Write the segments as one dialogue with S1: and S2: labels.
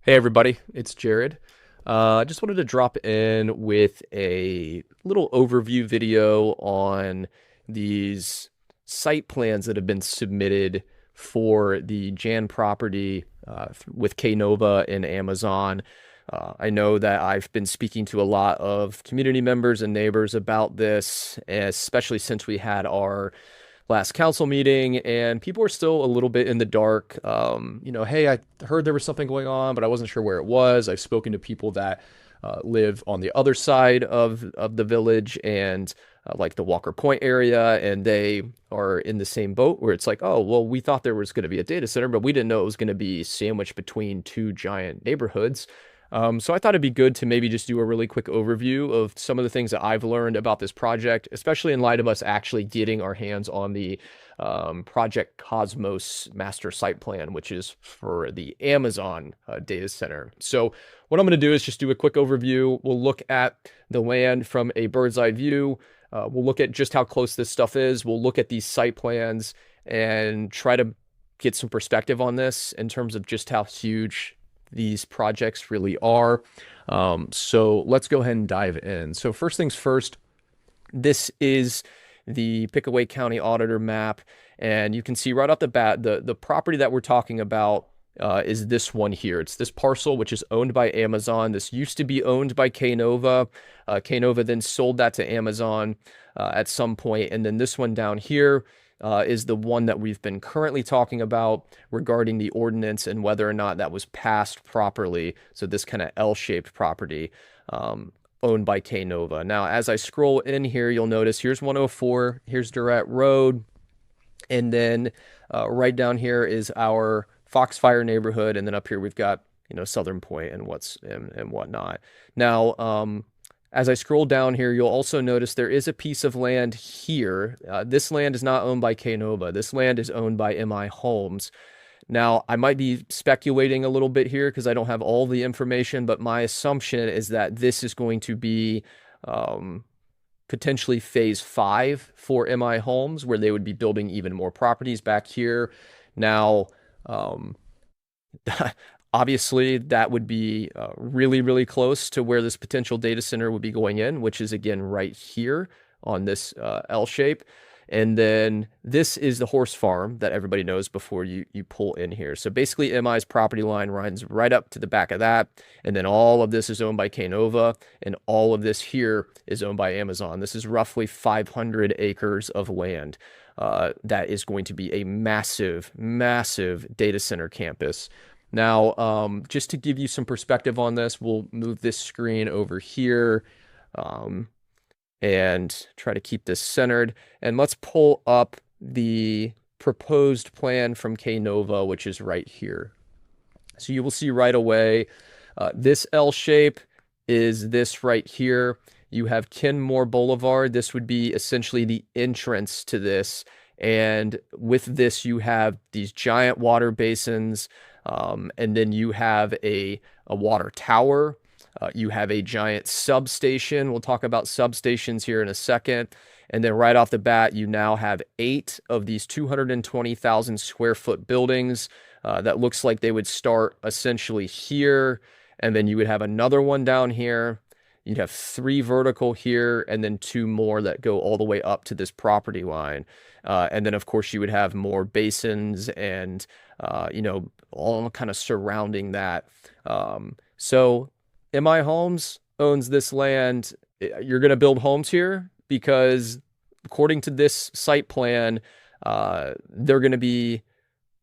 S1: Hey everybody, it's Jared. I just wanted to drop in with a little overview video on these site plans that have been submitted for the Jan property with Knova and Amazon. I know that I've been speaking to a lot of community members and neighbors about this, especially since we had our last council meeting, and people are still a little bit in the dark. Hey, I heard there was something going on, but I wasn't sure where it was. I've spoken to people that live on the other side of the village and like the Walker Point area, and they are in the same boat where it's like, oh, well, we thought there was going to be a data center, but we didn't know it was going to be sandwiched between two giant neighborhoods. So I thought it'd be good to maybe just do a really quick overview of some of the things that I've learned about this project, especially in light of us actually getting our hands on the Project Cosmos master site plan, which is for the Amazon data center. So what I'm going to do is just do a quick overview. We'll look at the land from a bird's eye view. We'll look at just how close this stuff is. We'll look at these site plans and try to get some perspective on this in terms of just how huge these projects really are. So let's go ahead and dive in. So first things first, this is the Pickaway County Auditor map, and you can see right off the bat, the property that we're talking about is this one here. It's this parcel, which is owned by Amazon. This used to be owned by Knova. Knova then sold that to Amazon at some point, and then this one down here is the one that we've been currently talking about regarding the ordinance and whether or not that was passed properly. So this kind of L-shaped property owned by Knova. Now, as I scroll in here, you'll notice here's 104, here's Durrett Road, and then right down here is our Foxfire neighborhood, and then up here we've got Southern Pointe and whatnot. Now, as I scroll down here, you'll also notice there is a piece of land here. This land is not owned by Knova. This land is owned by MI Homes. Now, I might be speculating a little bit here because I don't have all the information, but my assumption is that this is going to be potentially phase 5 for MI Homes, where they would be building even more properties back here. Now, obviously, that would be really, really close to where this potential data center would be going in, which is, again, right here on this L shape. And then this is the horse farm that everybody knows before you pull in here. So basically, MI's property line runs right up to the back of that. And then all of this is owned by Knova, and all of this here is owned by Amazon. This is roughly 500 acres of land. That is going to be a massive, massive data center campus. Now, just to give you some perspective on this, we'll move this screen over here and try to keep this centered. And let's pull up the proposed plan from Knova, which is right here. So you will see right away, this L shape is this right here. You have Kenmore Boulevard. This would be essentially the entrance to this. And with this, you have these giant water basins. And then you have a water tower. You have a giant substation. We'll talk about substations here in a second. And then right off the bat, you now have 8 of these 220,000 square foot buildings that looks like they would start essentially here. And then you would have another one down here. You'd have 3 vertical here, and then 2 more that go all the way up to this property line. And then, of course, you would have more basins and, all kind of surrounding that. So MI Homes owns this land. You're going to build homes here because according to this site plan, they're going to be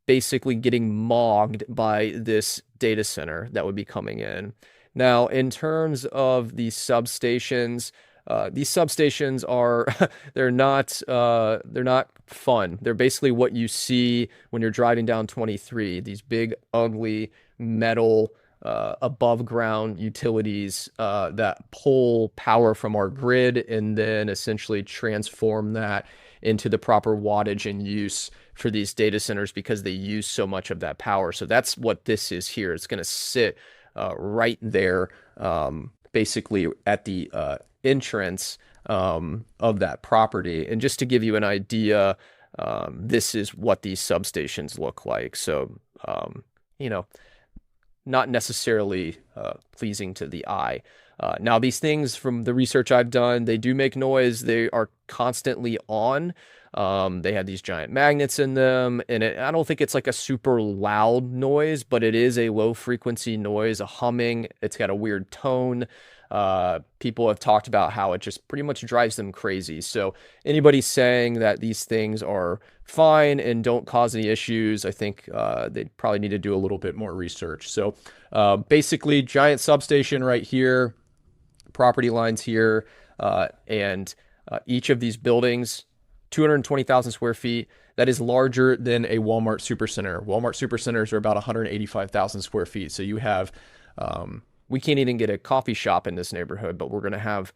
S1: basically getting mogged by this data center that would be coming in. Now, in terms of these substations are they're not fun. They're basically what you see when you're driving down 23. These big, ugly metal above ground utilities that pull power from our grid and then essentially transform that into the proper wattage and use for these data centers because they use so much of that power. So that's what this is here. It's going to sit right there, basically at the entrance of that property. And just to give you an idea, this is what these substations look like. So, not necessarily pleasing to the eye. Now, these things, from the research I've done, they do make noise. They are constantly on. They have these giant magnets in them, and I don't think it's like a super loud noise, but it is a low frequency noise, a humming. It's got a weird tone. People have talked about how it just pretty much drives them crazy. So anybody saying that these things are fine and don't cause any issues, I think they probably need to do a little bit more research. So basically, giant substation right here, property lines here, and each of these buildings, 220,000 square feet. That is larger than a Walmart Supercenter. Walmart Supercenters are about 185,000 square feet. So you have, we can't even get a coffee shop in this neighborhood, but we're going to have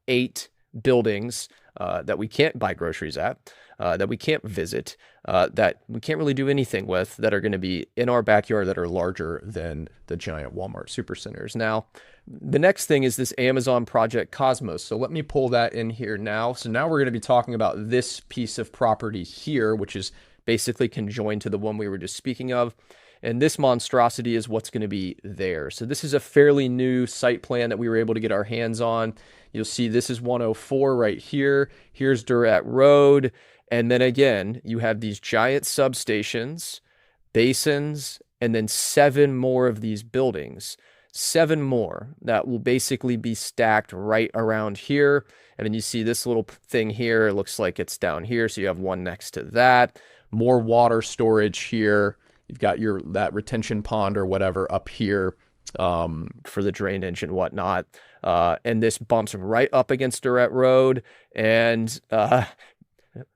S1: 8 buildings that we can't buy groceries at, that we can't visit, that we can't really do anything with, that are going to be in our backyard, that are larger than the giant Walmart Supercenters. Now, the next thing is this Amazon Project Cosmos. So let me pull that in here now. So now we're going to be talking about this piece of property here, which is basically conjoined to the one we were just speaking of. And this monstrosity is what's going to be there. So this is a fairly new site plan that we were able to get our hands on. You'll see this is 104 right here. Here's Durrett Road. And then again, you have these giant substations, basins, and then 7 more of these buildings. 7 more that will basically be stacked right around here. And then you see this little thing here. It looks like it's down here. So you have one next to that. More water storage here. You've got that retention pond or whatever up here for the drainage and whatnot. And this bumps right up against Durrett Road. And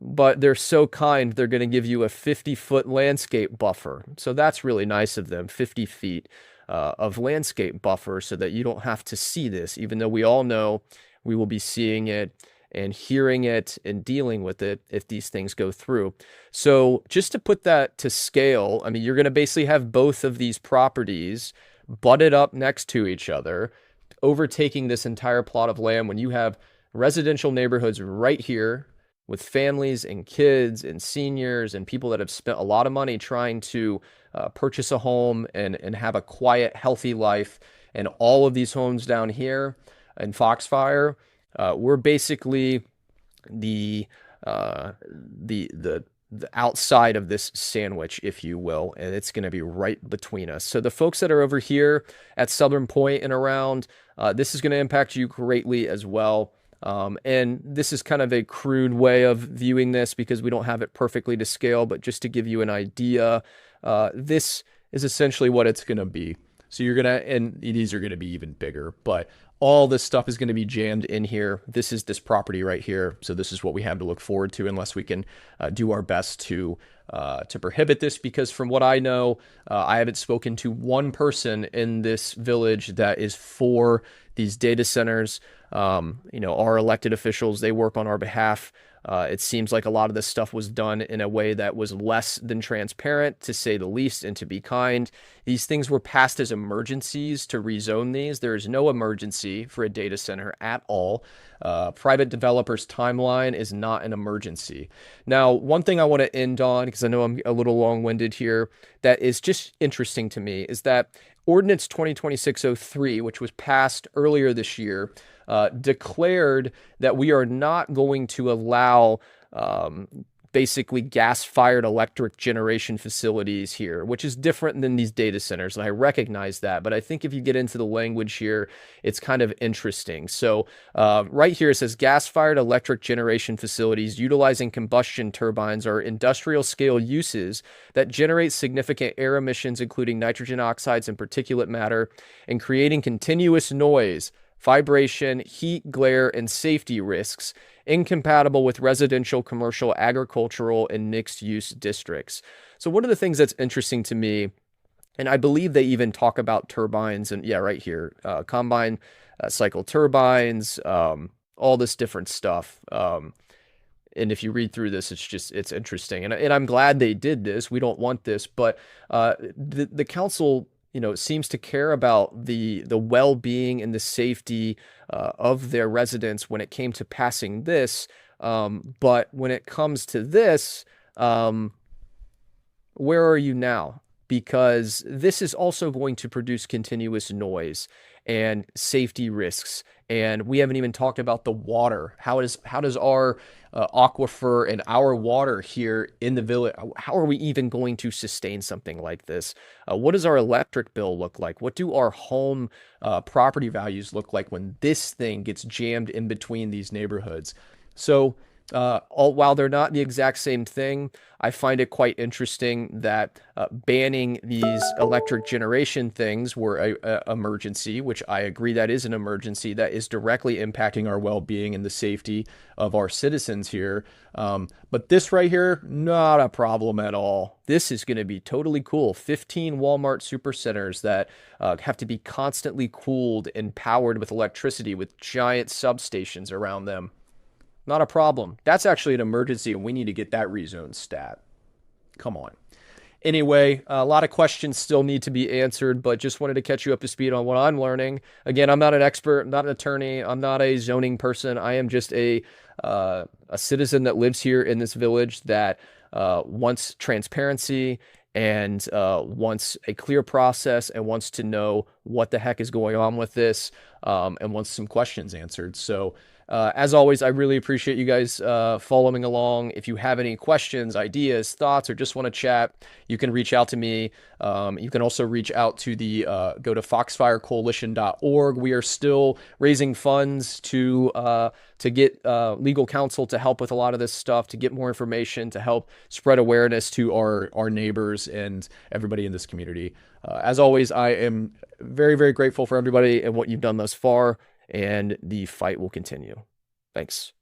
S1: but they're so kind, they're going to give you a 50-foot landscape buffer. So that's really nice of them, 50 feet of landscape buffer, so that you don't have to see this, even though we all know we will be seeing it and hearing it and dealing with it if these things go through. So just to put that to scale, I mean, you're going to basically have both of these properties butted up next to each other, overtaking this entire plot of land, when you have residential neighborhoods right here with families and kids and seniors and people that have spent a lot of money trying to purchase a home and have a quiet, healthy life. And all of these homes down here in Foxfire, we're basically the outside of this sandwich, if you will, and it's going to be right between us. So the folks that are over here at Southern Pointe and around, this is going to impact you greatly as well. And this is kind of a crude way of viewing this because we don't have it perfectly to scale, but just to give you an idea, this is essentially what it's going to be. So you're going to, and these are going to be even bigger, but all this stuff is going to be jammed in here. This is this property right here. So this is what we have to look forward to, unless we can do our best to prohibit this, because from what I know, I haven't spoken to one person in this village that is for these data centers. Our elected officials, they work on our behalf. It seems like a lot of this stuff was done in a way that was less than transparent, to say the least, and to be kind. These things were passed as emergencies to rezone these. There is no emergency for a data center at all. Private developers' timeline is not an emergency. Now, one thing I want to end on, because I know I'm a little long-winded here, that is just interesting to me, is that Ordinance 2026-03, which was passed earlier this year, declared that we are not going to allow basically gas-fired electric generation facilities here, which is different than these data centers. And I recognize that, but I think if you get into the language here, it's kind of interesting. So right here it says gas-fired electric generation facilities utilizing combustion turbines are industrial scale uses that generate significant air emissions, including nitrogen oxides and particulate matter, and creating continuous noise, vibration, heat, glare, and safety risks incompatible with residential, commercial, agricultural, and mixed-use districts. So one of the things that's interesting to me, and I believe they even talk about turbines, and yeah, right here, combine cycle turbines, all this different stuff. And if you read through this, it's interesting. And I'm glad they did this. We don't want this, but the council, seems to care about the well-being and the safety of their residents when it came to passing this. But when it comes to this, where are you now? because this is also going to produce continuous noise and safety risks. And we haven't even talked about the water. How does our aquifer and our water here in the village, how are we even going to sustain something like this? What does our electric bill look like? What do our home property values look like when this thing gets jammed in between these neighborhoods? So while they're not the exact same thing, I find it quite interesting that banning these electric generation things were a emergency, which I agree that is an emergency that is directly impacting our well-being and the safety of our citizens here. But this right here, not a problem at all. This is going to be totally cool. 15 Walmart supercenters that have to be constantly cooled and powered with electricity with giant substations around them. Not a problem. That's actually an emergency, and we need to get that rezone stat. Come on. Anyway, a lot of questions still need to be answered, but just wanted to catch you up to speed on what I'm learning. Again, I'm not an expert, I'm not an attorney, I'm not a zoning person. I am just a citizen that lives here in this village that wants transparency and wants a clear process and wants to know what the heck is going on with this and wants some questions answered. So as always, I really appreciate you guys following along. If you have any questions, ideas, thoughts, or just want to chat, you can reach out to me. You can also reach out to go to foxfirecoalition.org. We are still raising funds to get legal counsel to help with a lot of this stuff, to get more information, to help spread awareness to our neighbors and everybody in this community. As always, I am very, very grateful for everybody and what you've done thus far, and the fight will continue. Thanks.